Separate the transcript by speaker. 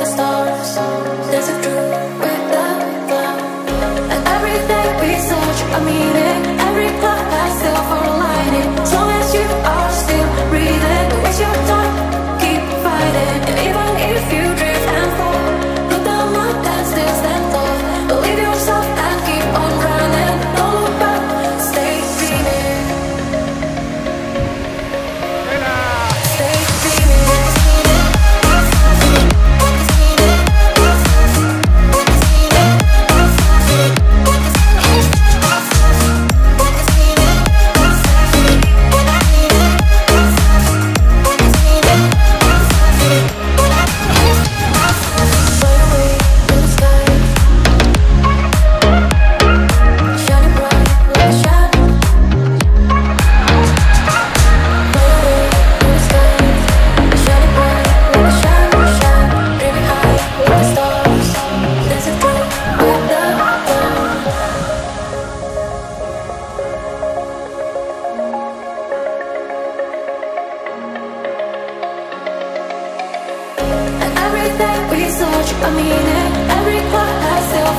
Speaker 1: the stars. There's a truth without love. And everything we search a meaning. Every cloud has silver lining. As long as you are still breathing, don't waste your time, keep fighting. And even if you drift and fall, look down, look and still stand tall. Believe yourself and keep on running. Don't look back, stay dreaming. Stay dreaming. We search a meaning. Every cloud has silver